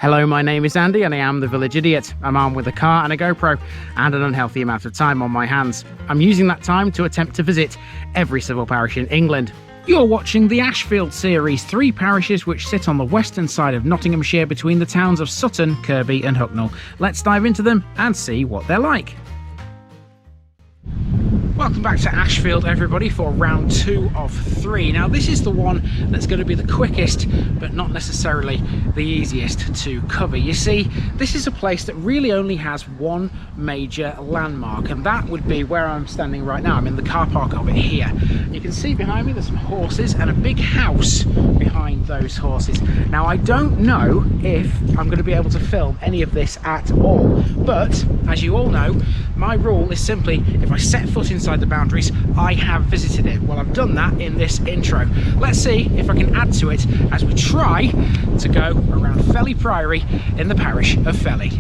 Hello, my name is Andy and I am the Village Idiot. I'm armed with a car and a GoPro and an unhealthy amount of time on my hands. I'm using that time to attempt to visit every civil parish in England. You're watching the Ashfield series, 3 parishes which sit on the western side of Nottinghamshire between the towns of Sutton, Kirkby and Hucknall. Let's dive into them and see what they're like. Welcome back to Ashfield, everybody, for round 2 of 3. Now, this is the one that's going to be the quickest, but not necessarily the easiest to cover. You see, this is a place that really only has one major landmark, and that would be where I'm standing right now. I'm in the car park of it here. You can see behind me there's some horses and a big house behind those horses. Now, I don't know if I'm going to be able to film any of this at all, but as you all know, my rule is simply if I set foot inside the boundaries, I have visited it. Well, I've done that in this intro. Let's see if I can add to it as we try to go around Felley Priory in the parish of Felley.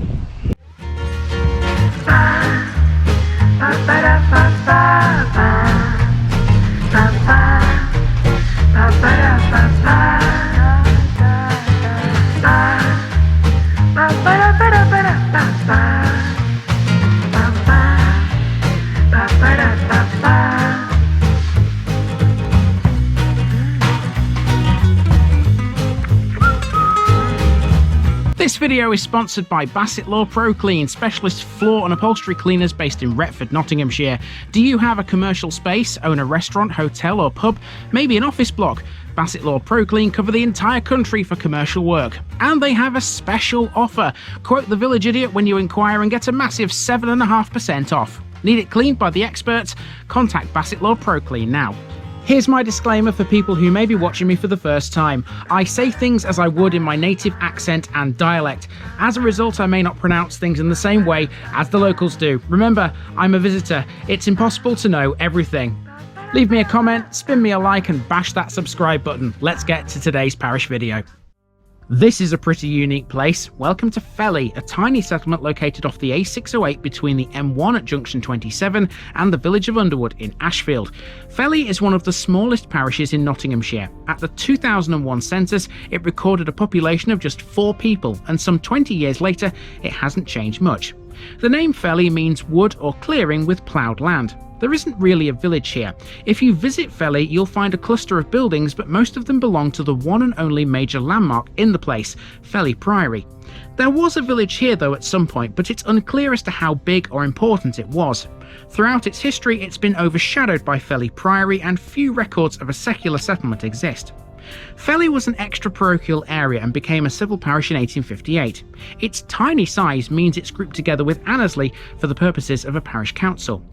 This video is sponsored by Bassett Law Pro Clean, specialist floor and upholstery cleaners based in Retford, Nottinghamshire. Do you have a commercial space, own a restaurant, hotel or pub, maybe an office block? Bassett Law Pro Clean cover the entire country for commercial work. And they have a special offer. Quote the Village Idiot when you inquire and get a massive 7.5% off. Need it cleaned by the experts? Contact Bassett Law Pro Clean now. Here's my disclaimer for people who may be watching me for the first time. I say things as I would in my native accent and dialect. As a result, I may not pronounce things in the same way as the locals do. Remember, I'm a visitor. It's impossible to know everything. Leave me a comment, spin me a like and bash that subscribe button. Let's get to today's parish video. This is a pretty unique place. Welcome to Felley, a tiny settlement located off the A608 between the M1 at junction 27 and the village of Underwood in Ashfield. Felley is one of the smallest parishes in Nottinghamshire. At the 2001 census, it recorded a population of just 4 people, and some 20 years later, it hasn't changed much. The name Felley means wood or clearing with ploughed land. There isn't really a village here. If you visit Felley, you'll find a cluster of buildings, but most of them belong to the one and only major landmark in the place, Felley Priory. There was a village here though at some point, but it's unclear as to how big or important it was. Throughout its history, it's been overshadowed by Felley Priory and few records of a secular settlement exist. Felley was an extra parochial area and became a civil parish in 1858. Its tiny size means it's grouped together with Annesley for the purposes of a parish council.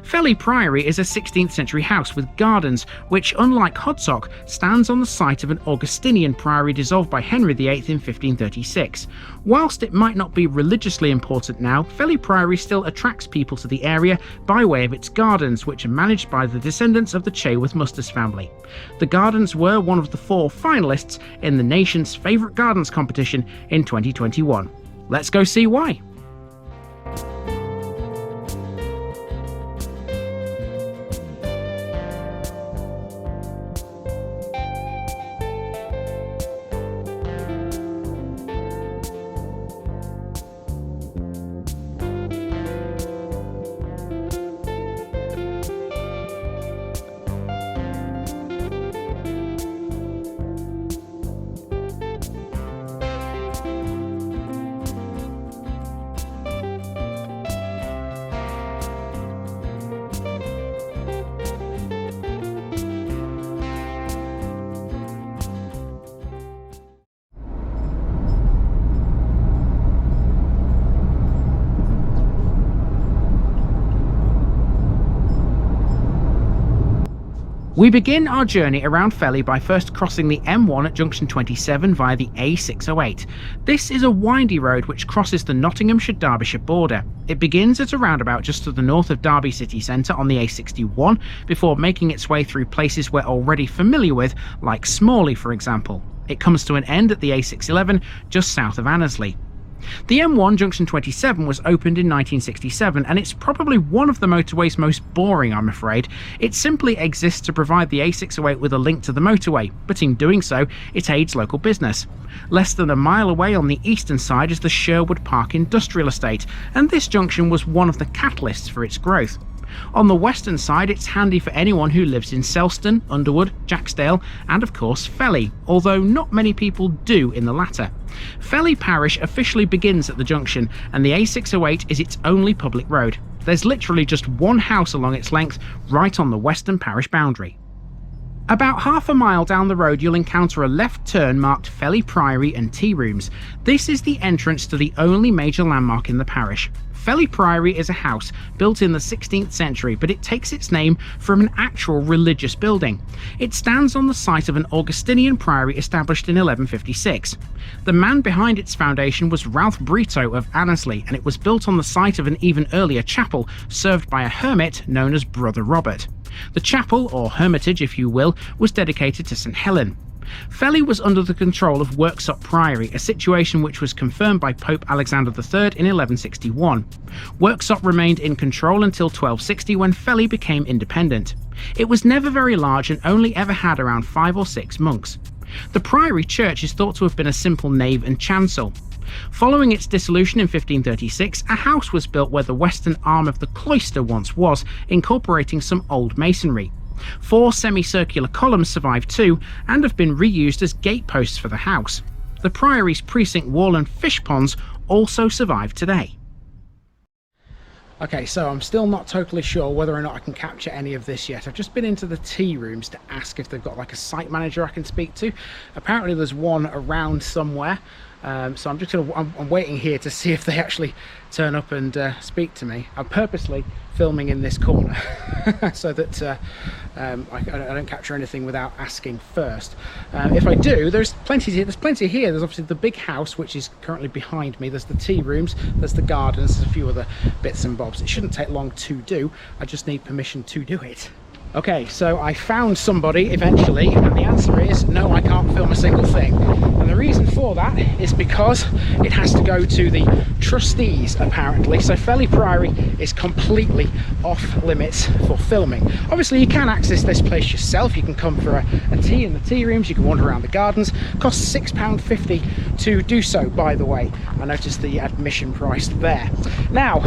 Felley Priory is a 16th century house with gardens, which, unlike Hodsock, stands on the site of an Augustinian priory dissolved by Henry VIII in 1536. Whilst it might not be religiously important now, Felley Priory still attracts people to the area by way of its gardens, which are managed by the descendants of the Chaworth Musters family. The gardens were one of the 4 finalists in the nation's favourite gardens competition in 2021. Let's go see why. We begin our journey around Felley by first crossing the M1 at junction 27 via the A608. This is a windy road which crosses the Nottinghamshire-Derbyshire border. It begins at a roundabout just to the north of Derby city centre on the A61 before making its way through places we're already familiar with, like Smalley for example. It comes to an end at the A611 just south of Annesley. The M1 Junction 27 was opened in 1967, and it's probably one of the motorway's most boring, I'm afraid. It simply exists to provide the A608 with a link to the motorway, but in doing so, it aids local business. Less than a mile away on the eastern side is the Sherwood Park Industrial Estate, and this junction was one of the catalysts for its growth. On the western side, it's handy for anyone who lives in Selston, Underwood, Jacksdale, and of course Felley, although not many people do in the latter. Felley Parish officially begins at the junction, and the A608 is its only public road. There's literally just one house along its length, right on the western parish boundary. About half a mile down the road, you'll encounter a left turn marked Felley Priory and Tea Rooms. This is the entrance to the only major landmark in the parish. Felley Priory is a house built in the 16th century, but it takes its name from an actual religious building. It stands on the site of an Augustinian priory established in 1156. The man behind its foundation was Ralph Brito of Annesley, and it was built on the site of an even earlier chapel served by a hermit known as Brother Robert. The chapel, or hermitage if you will, was dedicated to St Helen. Felley was under the control of Worksop Priory, a situation which was confirmed by Pope Alexander III in 1161. Worksop remained in control until 1260, when Felley became independent. It was never very large and only ever had around 5 or 6 monks. The priory church is thought to have been a simple nave and chancel. Following its dissolution in 1536, a house was built where the western arm of the cloister once was, incorporating some old masonry. 4 semicircular columns survive too, and have been reused as gateposts for the house. The priory's precinct wall and fish ponds also survive today. Okay, so I'm still not totally sure whether or not I can capture any of this yet. I've just been into the tea rooms to ask if they've got like a site manager I can speak to. Apparently there's one around somewhere. So I'm waiting here to see if they actually turn up and speak to me. I'm purposely filming in this corner so that I don't capture anything without asking first. If I do, there's plenty here. There's obviously the big house, which is currently behind me. There's the tea rooms, there's the gardens, there's a few other bits and bobs. It shouldn't take long to do. I just need permission to do it. Okay, so I found somebody eventually, and the answer is no, I can't film a single thing. And the reason for that is because it has to go to the trustees, apparently. So Felley Priory is completely off limits for filming. Obviously, you can access this place yourself. You can come for a tea in the tea rooms, you can wander around the gardens. It costs £6.50 to do so, by the way. I noticed the admission price there. Now,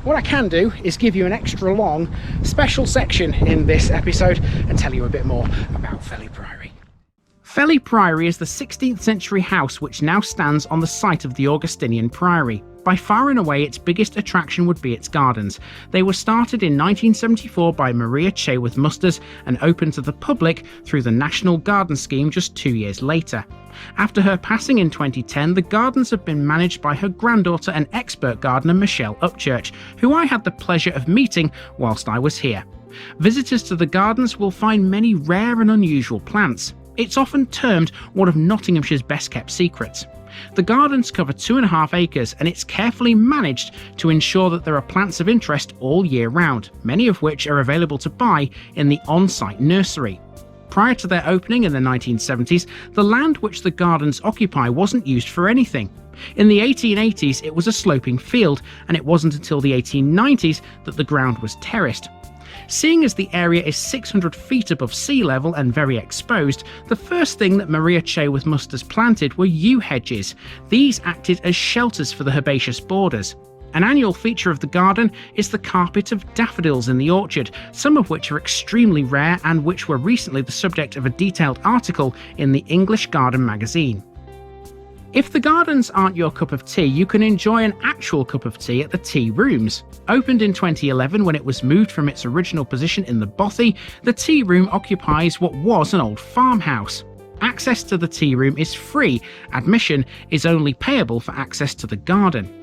what I can do is give you an extra long special section in this episode and tell you a bit more about Felley Priory. Felley Priory is the 16th century house which now stands on the site of the Augustinian Priory. By far and away its biggest attraction would be its gardens. They were started in 1974 by Maria Chaworth Musters and opened to the public through the National Garden Scheme just 2 years later. After her passing in 2010, the gardens have been managed by her granddaughter and expert gardener Michelle Upchurch, who I had the pleasure of meeting whilst I was here. Visitors to the gardens will find many rare and unusual plants. It's often termed one of Nottinghamshire's best kept secrets. The gardens cover 2.5 acres, and it's carefully managed to ensure that there are plants of interest all year round, many of which are available to buy in the on-site nursery. Prior to their opening in the 1970s, the land which the gardens occupy wasn't used for anything. In the 1880s, it was a sloping field, and it wasn't until the 1890s that the ground was terraced. Seeing as the area is 600 feet above sea level and very exposed, the first thing that Maria Chaworth Musters planted were yew hedges. These acted as shelters for the herbaceous borders. An annual feature of the garden is the carpet of daffodils in the orchard, some of which are extremely rare and which were recently the subject of a detailed article in the English Garden magazine. If the gardens aren't your cup of tea, you can enjoy an actual cup of tea at the Tea Rooms. Opened in 2011 when it was moved from its original position in the bothy, the Tea Room occupies what was an old farmhouse. Access to the Tea Room is free, admission is only payable for access to the garden.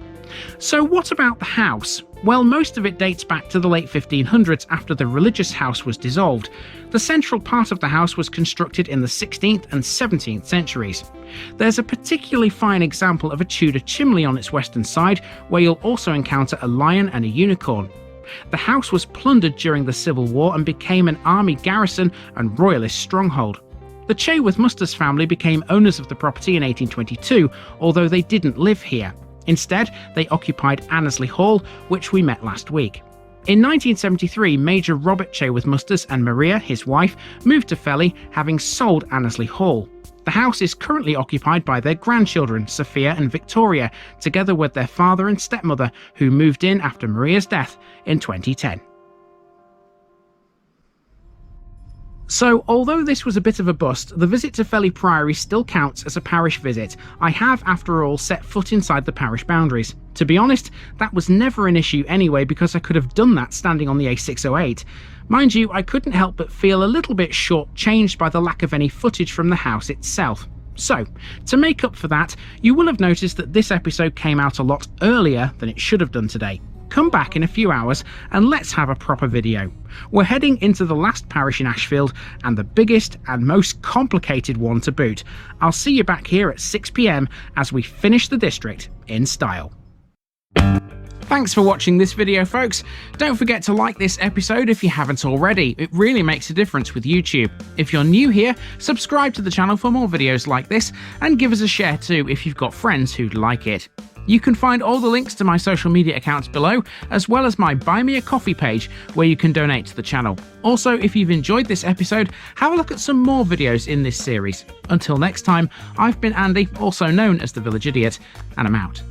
So what about the house? Well, most of it dates back to the late 1500s after the religious house was dissolved. The central part of the house was constructed in the 16th and 17th centuries. There's a particularly fine example of a Tudor chimney on its western side, where you'll also encounter a lion and a unicorn. The house was plundered during the Civil War and became an army garrison and royalist stronghold. The Chaworth Musters family became owners of the property in 1822, although they didn't live here. Instead, they occupied Annesley Hall, which we met last week. In 1973, Major Robert Chaworth-Musters and Maria, his wife, moved to Felley, having sold Annesley Hall. The house is currently occupied by their grandchildren, Sophia and Victoria, together with their father and stepmother, who moved in after Maria's death in 2010. So, although this was a bit of a bust, the visit to Felley Priory still counts as a parish visit. I have, after all, set foot inside the parish boundaries. To be honest, that was never an issue anyway, because I could have done that standing on the A608. Mind you, I couldn't help but feel a little bit short-changed by the lack of any footage from the house itself. So, to make up for that, you will have noticed that this episode came out a lot earlier than it should have done today. Come back in a few hours and let's have a proper video. We're heading into the last parish in Ashfield, and the biggest and most complicated one to boot. I'll see you back here at 6 PM as we finish the district in style. Thanks for watching this video, folks. Don't forget to like this episode if you haven't already. It really makes a difference with YouTube. If you're new here, subscribe to the channel for more videos like this, and give us a share too if you've got friends who'd like it. You can find all the links to my social media accounts below, as well as my Buy Me a Coffee page where you can donate to the channel. Also, if you've enjoyed this episode, have a look at some more videos in this series. Until next time, I've been Andy, also known as the Village Idiot, and I'm out.